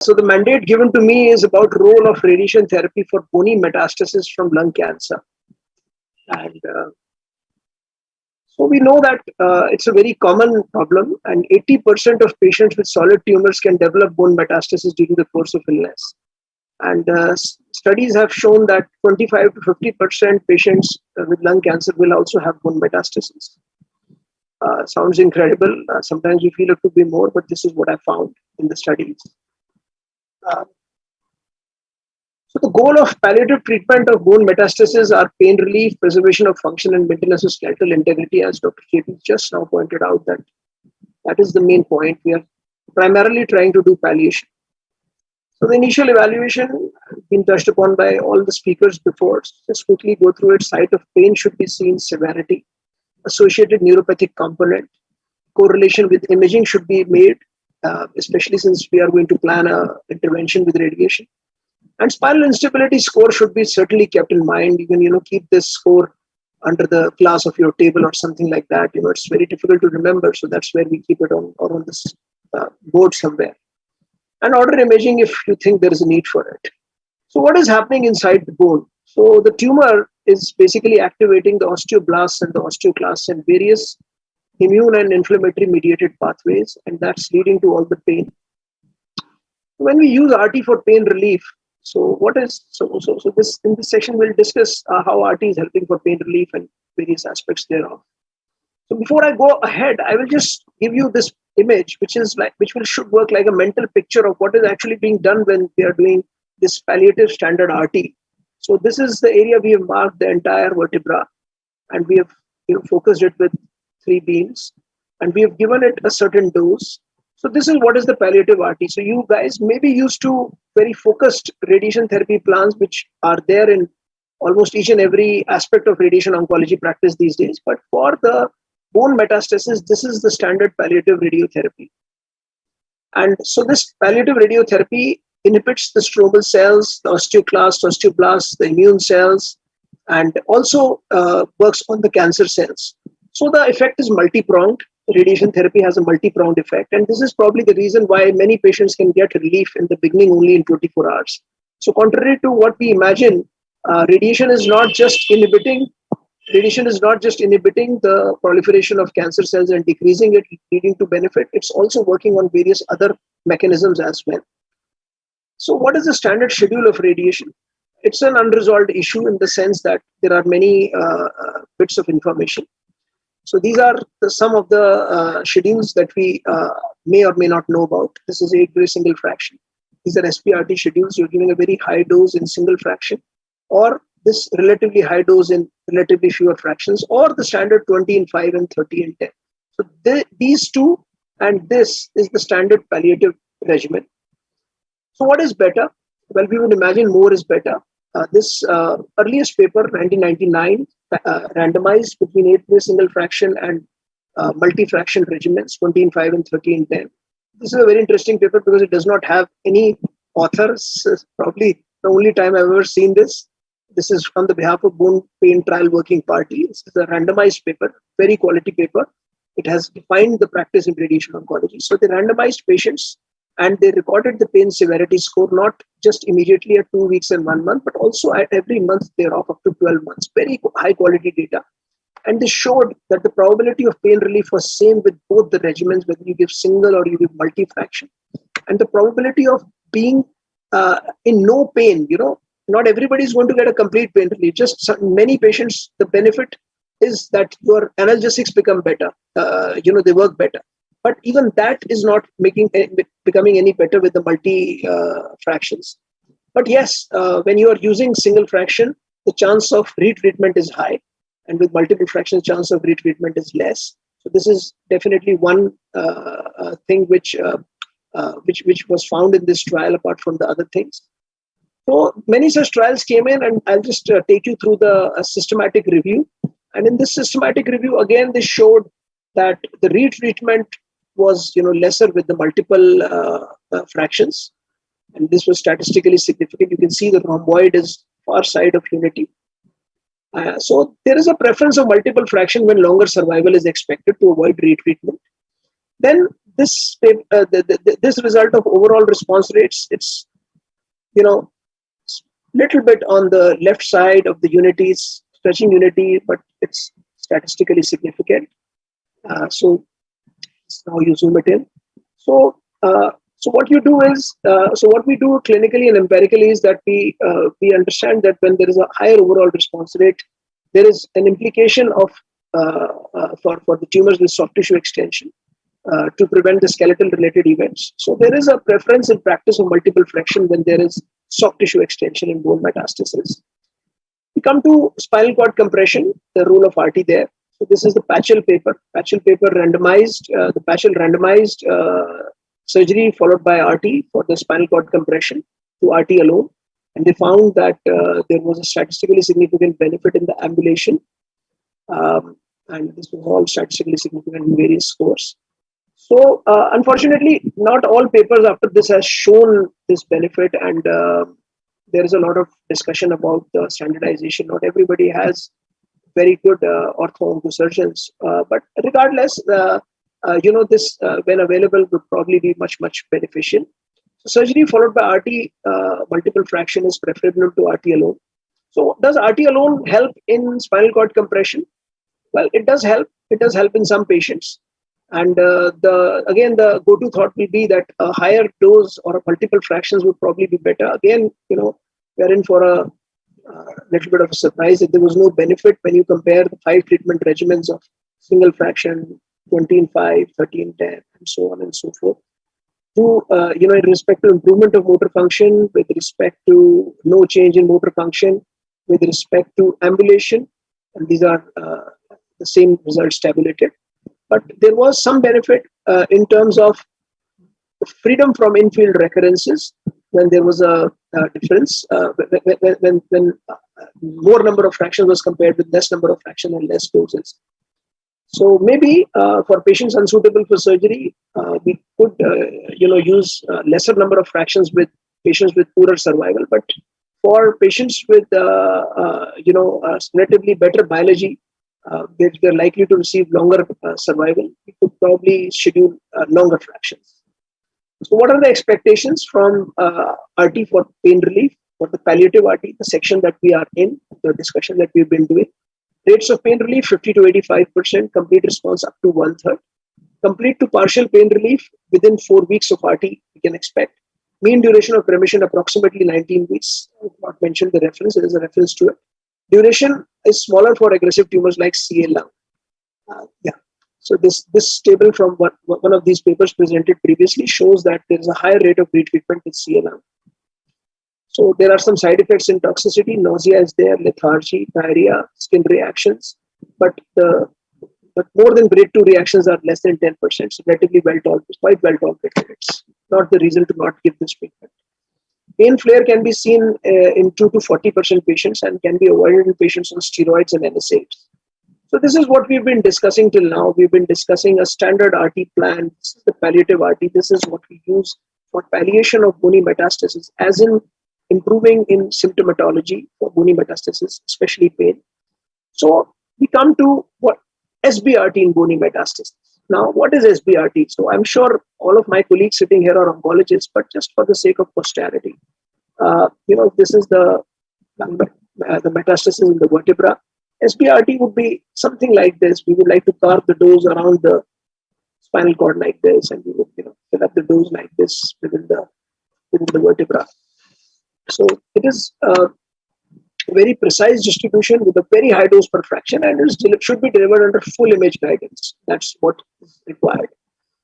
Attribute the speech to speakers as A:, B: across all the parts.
A: So the mandate given to me is about role of radiation therapy for bony metastasis from lung cancer. And so we know that it's a very common problem, and 80% of patients with solid tumors can develop bone metastasis during the course of illness. And studies have shown that 25 to 50% patients with lung cancer will also have bone metastasis. Sounds incredible. Sometimes we feel it could be more, but this is what I found in the studies. So the goal of palliative treatment of bone metastasis are pain relief, preservation of function, and maintenance of skeletal integrity, as Dr. KP just now pointed out. That is the main point. We are primarily trying to do palliation. So the initial evaluation been touched upon by all the speakers before. Just quickly go through it. Site of pain should be seen, severity, associated neuropathic component, correlation with imaging should be made, especially since we are going to plan an intervention with radiation. And spinal instability score should be certainly kept in mind. You can, keep this score under the glass of your table or something like that. It's very difficult to remember, so that's where we keep it on this board somewhere. And order imaging if you think there is a need for it. So what is happening inside the bone? So the tumor is basically activating the osteoblasts and the osteoclasts and various immune and inflammatory mediated pathways, and that's leading to all the pain. When we use RT for pain relief, so this in this section we'll discuss how RT is helping for pain relief and various aspects thereof. So before I go ahead, I will just give you this image, which should work like a mental picture of what is actually being done when we are doing this palliative standard RT. So this is the area we have marked the entire vertebra, and we have focused it with 3 beams, and we have given it a certain dose. So this is what is the palliative RT. So you guys may be used to very focused radiation therapy plans, which are there in almost each and every aspect of radiation oncology practice these days. But for the bone metastasis, this is the standard palliative radiotherapy. And so this palliative radiotherapy inhibits the stromal cells, the osteoclasts, osteoblasts, the immune cells, and also works on the cancer cells. So the effect is multi-pronged. Radiation therapy has a multi-pronged effect, and this is probably the reason why many patients can get relief in the beginning only in 24 hours. So contrary to what we imagine, radiation is not just inhibiting the proliferation of cancer cells and decreasing it, leading to benefit. It's also working on various other mechanisms as well. So what is the standard schedule of radiation? It's an unresolved issue in the sense that there are many bits of information. So these are some of the schedules that we may or may not know about. This is 8-way single fraction. These are Sbrt schedules. You're giving a very high dose in single fraction, or this relatively high dose in relatively fewer fractions, or the standard 20 in 5 and 30 in 10. So these two and this is the standard palliative regimen. So what is better? Well, we would imagine more is better. This earliest paper, 1999, randomized between 8-way single fraction and multi-fraction regimens, 20 in 5 and 30 in 10. This is a very interesting paper because it does not have any authors. Probably the only time I've ever seen this. This is on the behalf of Bone Pain Trial Working Party. This is a randomized paper, very quality paper. It has defined the practice in radiation oncology. So they randomized patients and they recorded the pain severity score, not just immediately at 2 weeks and 1 month, but also at every month thereof up to 12 months. Very high quality data. And they showed that the probability of pain relief was same with both the regimens, whether you give single or you give multi-fraction. And the probability of being in no pain, not everybody is going to get a complete pain relief. Just many patients, the benefit is that your analgesics become better. They work better. But even that is not becoming any better with the multi-fractions. But yes, when you are using single fraction, the chance of retreatment is high. And with multiple fractions, chance of retreatment is less. So this is definitely one thing which was found in this trial apart from the other things. So many such trials came in, and I'll just take you through the systematic review. And in this systematic review, again, they showed that the retreatment was lesser with the multiple fractions, and this was statistically significant. You can see the rhomboid is far side of unity. So there is a preference of multiple fraction when longer survival is expected to avoid retreatment. Then this result of overall response rates, it's little bit on the left side of the unities, stretching unity, but it's statistically significant. So now you zoom it in. So what you do is, what we do clinically and empirically is that we understand that when there is a higher overall response rate, there is an implication of for the tumors with soft tissue extension to prevent the skeletal related events. So there is a preference in practice of multiple fraction when there is soft tissue extension in bone metastasis. We come to spinal cord compression, the role of RT there. So this is the Patchell paper. Patchell paper randomized, the Patchell randomized surgery followed by RT for the spinal cord compression to RT alone. And they found that there was a statistically significant benefit in the ambulation. And this was all statistically significant in various scores. So unfortunately, not all papers after this has shown this benefit, and there is a lot of discussion about the standardization. Not everybody has very good ortho-oncosurgeons, but regardless, this when available would probably be much beneficial. So surgery followed by RT multiple fraction is preferable to RT alone. So does RT alone help in spinal cord compression? Well, it does help. It does help in some patients. And the go-to thought will be that a higher dose or multiple fractions would probably be better. Again, we're in for a little bit of a surprise that there was no benefit when you compare the 5 treatment regimens of single fraction, 20 in 5, 30 in 10, and so on and so forth. To, in respect to improvement of motor function, with respect to no change in motor function, with respect to ambulation, and these are the same results tabulated. But there was some benefit in terms of freedom from infield recurrences when there was a difference, when more number of fractions was compared with less number of fractions and less doses. So maybe for patients unsuitable for surgery, we could use lesser number of fractions with patients with poorer survival. But for patients with relatively better biology, they're likely to receive longer survival. We could probably schedule longer fractions. So what are the expectations from RT for pain relief, for the palliative RT, the section that we are in, the discussion that we've been doing? Rates of pain relief 50 to 85%, complete response up to 1/3. Complete to partial pain relief within 4 weeks of RT, we can expect. Mean duration of remission approximately 19 weeks. I have not mentioned the reference, there is a reference to it. Duration is smaller for aggressive tumors like CA lung. So this table from one of these papers presented previously shows that there is a higher rate of retreatment with CA lung. So there are some side effects in toxicity. Nausea is there, lethargy, diarrhea, skin reactions, but more than grade 2 reactions are less than 10%. So relatively quite well tolerated. It's not the reason to not give this treatment. Pain flare can be seen in 2 to 40% patients and can be avoided in patients on steroids and NSAIDs. So this is what we've been discussing till now. We've been discussing a standard RT plan. This is the palliative RT. This is what we use for palliation of bony metastasis, as in improving in symptomatology for bony metastasis, especially pain. So we come to what Sbrt in bony metastasis. Now, what is Sbrt? So I'm sure all of my colleagues sitting here are oncologists, but just for the sake of posterity, this is the metastasis in the vertebra. Sbrt would be something like this. We would like to carve the dose around the spinal cord like this, and we would fill up the dose like this within the vertebra. So it is a very precise distribution with a very high dose per fraction, and it should be delivered under full image guidance. That's what is required.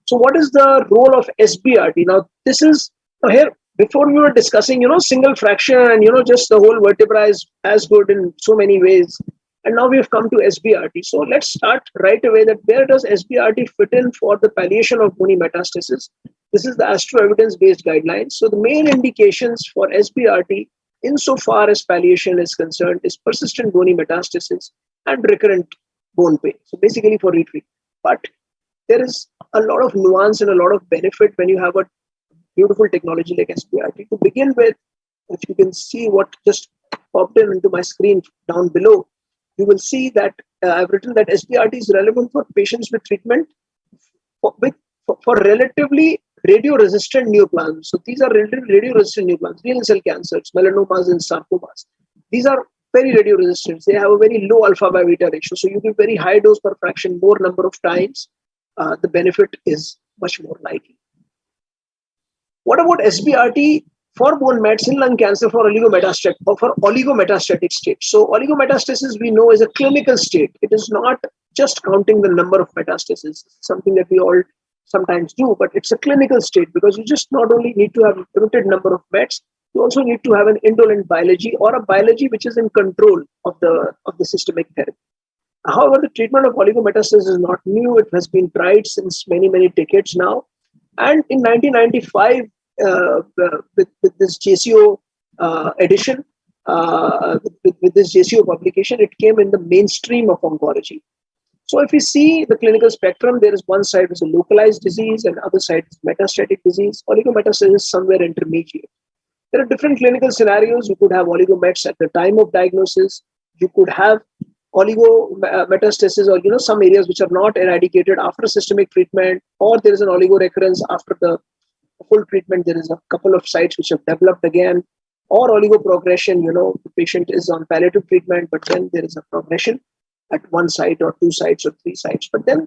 A: So what is the role of Sbrt? Now this is here. Before we were discussing, single fraction and just the whole vertebra is as good in so many ways. And now we have come to Sbrt. So let's start right away that where does Sbrt fit in for the palliation of bony metastasis? This is the Astro evidence-based guidelines. So the main indications for Sbrt, insofar as palliation is concerned, is persistent bony metastasis and recurrent bone pain. So basically for retreatment. But there is a lot of nuance and a lot of benefit when you have a beautiful technology like Sbrt. To begin with, if you can see what just popped into my screen down below, you will see that I've written that Sbrt is relevant for patients with treatment with for relatively radio-resistant neoplasms. So these are radio-resistant neoplasms, renal cell cancers, melanomas, and sarcomas. These are very radio-resistant. They have a very low alpha by beta ratio. So you give very high dose per fraction, more number of times, the benefit is much more likely. What about SBRT for bone mets in lung cancer for oligometastatic state? So oligometastasis we know is a clinical state. It is not just counting the number of metastases, something that we all sometimes do, but it's a clinical state because you just not only need to have a limited number of mets, you also need to have an indolent biology or a biology which is in control of the systemic therapy. However, the treatment of oligometastasis is not new. It has been tried since many, many decades now. And in 1995, with this JCO edition, with this JCO publication, it came in the mainstream of oncology. So if we see the clinical spectrum, there is one side is a localized disease and other side is metastatic disease. Oligometastasis is somewhere intermediate. There are different clinical scenarios. You could have oligomets at the time of diagnosis. You could have oligometastasis or some areas which are not eradicated after systemic treatment, or there is an oligorecurrence after the full treatment. There is a couple of sites which have developed again, or oligoprogression. The patient is on palliative treatment, but then there is a progression at one site or two sites or three sites. But then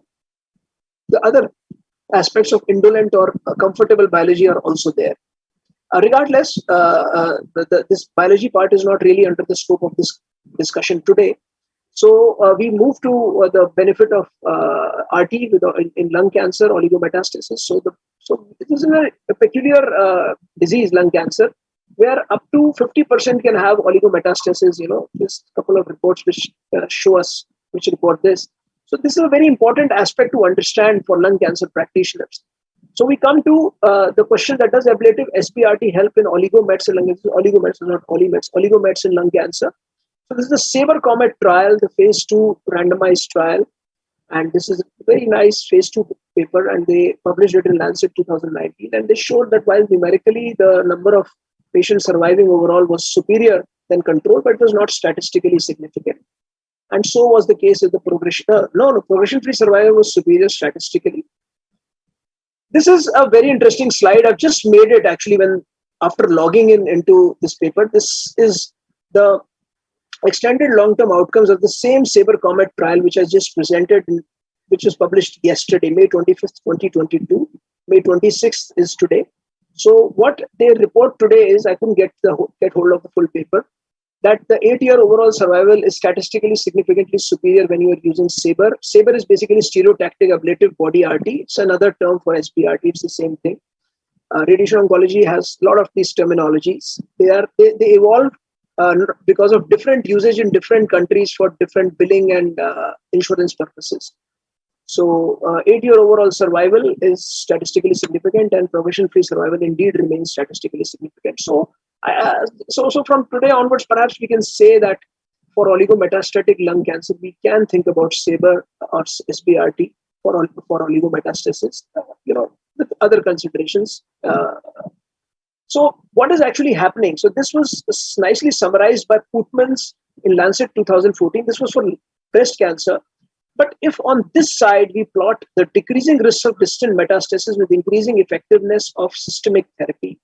A: the other aspects of indolent or comfortable biology are also there. Regardless, this biology part is not really under the scope of this discussion today. So we move to the benefit of RT in lung cancer, oligometastasis. So it is a peculiar disease, lung cancer, where up to 50% can have oligometastasis. There's a couple of reports which report this. So this is a very important aspect to understand for lung cancer practitioners. So we come to the question that does ablative SBRT help in oligomets in lung cancer? Oligomets, not polymets, oligomets in lung cancer. So this is the Sbrt trial, the phase 2 randomized trial. And this is a very nice phase 2 paper, and they published it in Lancet 2019. And they showed that while numerically the number of patients surviving overall was superior than control, but it was not statistically significant. And so was the case with the progression-free survival was superior statistically. This is a very interesting slide. I've just made it actually after logging into this paper. This is the extended long-term outcomes of the same Sbrt trial, which I just presented, which was published yesterday, May 25th, 2022. May 26th is today. So what they report today is, I couldn't get hold of the full paper, that the 8-year overall survival is statistically significantly superior when you are using Sbrt. Sbrt is basically stereotactic ablative body RT. It's another term for SBRT. It's the same thing. Radiation oncology has a lot of these terminologies. They evolve because of different usage in different countries for different billing and insurance purposes. So 8-year overall survival is statistically significant, and progression-free survival indeed remains statistically significant. So from today onwards, perhaps we can say that for oligometastatic lung cancer, we can think about Sbrt or SBRT for oligometastasis, with other considerations. So what is actually happening? So this was nicely summarized by Putmans in Lancet 2014. This was for breast cancer. But if on this side we plot the decreasing risk of distant metastasis with increasing effectiveness of systemic therapy,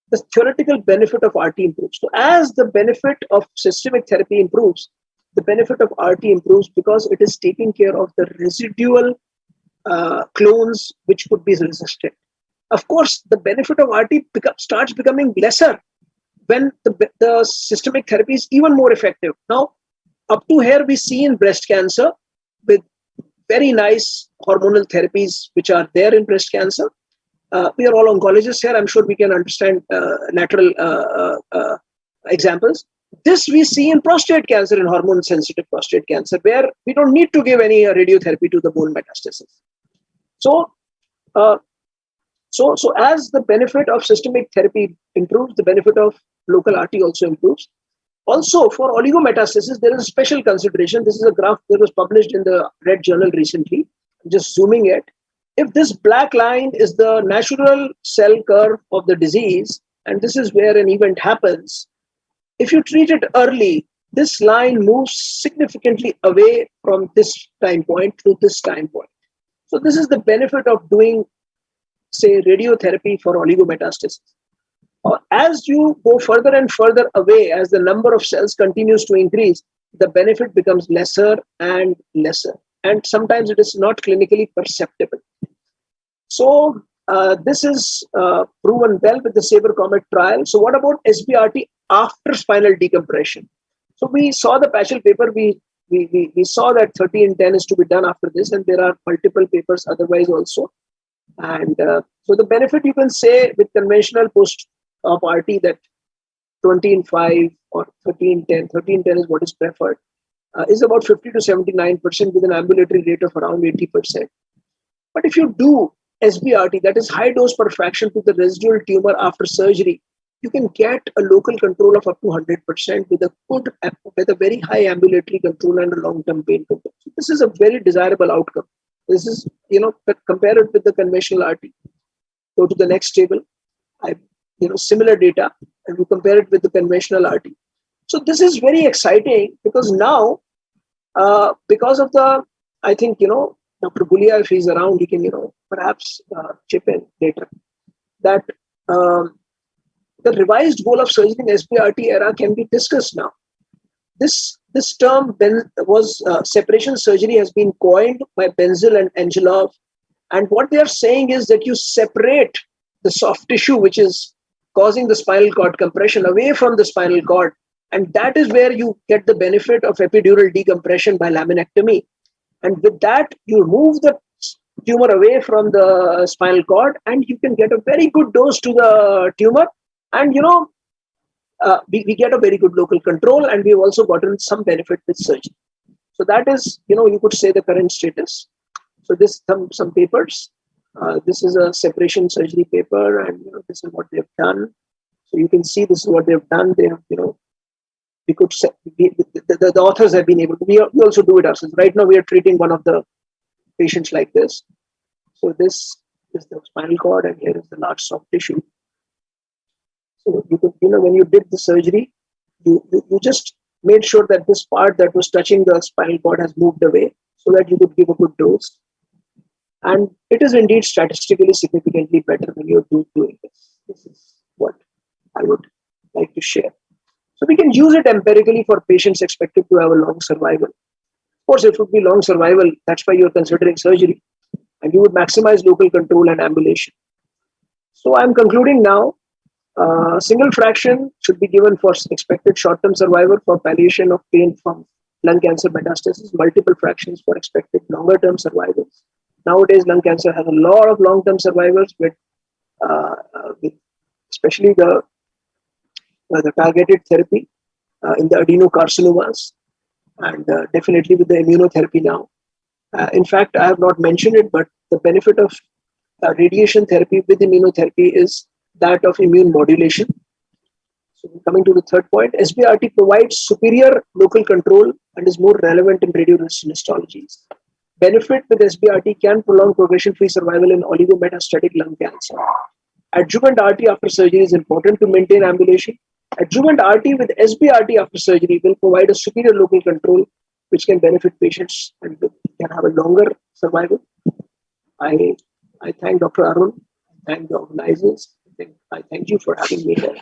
A: the theoretical benefit of RT improves. So as the benefit of systemic therapy improves, the benefit of RT improves because it is taking care of the residual clones which could be resistant. Of course, the benefit of RT starts becoming lesser when the systemic therapy is even more effective. Now, up to here, we see in breast cancer with very nice hormonal therapies which are there in breast cancer. We are all oncologists here. I'm sure we can understand lateral examples. This we see in prostate cancer, in hormone-sensitive prostate cancer, where we don't need to give any radiotherapy to the bone metastasis. So as the benefit of systemic therapy improves, the benefit of local RT also improves. Also, for oligometastasis, there is a special consideration. This is a graph that was published in the Red Journal recently. I'm just zooming it. If this black line is the natural cell curve of the disease, and this is where an event happens, if you treat it early, this line moves significantly away from this time point to this time point. So this is the benefit of doing say, radiotherapy for oligometastasis. As you go further and further away, as the number of cells continues to increase, the benefit becomes lesser and lesser. And sometimes it is not clinically perceptible. So this is proven well with the Sabre-Comet trial. So what about SBRT after spinal decompression? So we saw the Paschal paper. We saw that 30 and 10 is to be done after this, and there are multiple papers otherwise also. And so the benefit, you can say, with conventional post-op RT, that 20 and 5 or 30 and 10, 30 and 10 is what is preferred, is about 50 to 79% with an ambulatory rate of around 80%. But if you do SBRT, that is high dose per fraction to the residual tumor after surgery, you can get a local control of up to 100% with a very high ambulatory control and a long-term pain control. So this is a very desirable outcome. This is, compare it with the conventional RT. Go to the next table. Similar data, and we compare it with the conventional RT. So this is very exciting because now, because of the, I think, Dr. Gulia, if he's around, he can, perhaps chip in later, that the revised goal of surgery in SBRT era can be discussed now. This term was separation surgery has been coined by Benzel and Angelov. And what they are saying is that you separate the soft tissue, which is causing the spinal cord compression, away from the spinal cord. And that is where you get the benefit of epidural decompression by laminectomy. And with that, you move the tumor away from the spinal cord, and you can get a very good dose to the tumor. And, we get a very good local control, and we've also gotten some benefit with surgery. So that is, you could say, the current status. So this some papers. This is a separation surgery paper, and this is what they've done. So you can see this is what they've done. They have, we could say, the authors have been able to. We also do it ourselves. Right now, we are treating one of the patients like this. So this is the spinal cord, and here is the large soft tissue. So you could, when you did the surgery, you just made sure that this part that was touching the spinal cord has moved away, so that you could give a good dose. And it is indeed statistically significantly better when you're doing this. This is what I would like to share. So we can use it empirically for patients expected to have a long survival. Of course, it would be long survival. That's why you're considering surgery. And you would maximize local control and ambulation. So I'm concluding now. Single fraction should be given for expected short-term survival for palliation of pain from lung cancer metastasis. Multiple fractions for expected longer-term survivals. Nowadays, lung cancer has a lot of long-term survivals with especially the targeted therapy in the adenocarcinomas, and definitely with the immunotherapy now. In fact, I have not mentioned it, but the benefit of radiation therapy with immunotherapy is that of immune modulation. So coming to the third point, SBRT provides superior local control and is more relevant in radioresistant histologies. Benefit with SBRT can prolong progression-free survival in oligometastatic lung cancer. Adjuvant RT after surgery is important to maintain ambulation. Adjuvant RT with SBRT after surgery will provide a superior local control, which can benefit patients and can have a longer survival. I thank Dr. Arun, I thank the organizers. I thank you for having me here.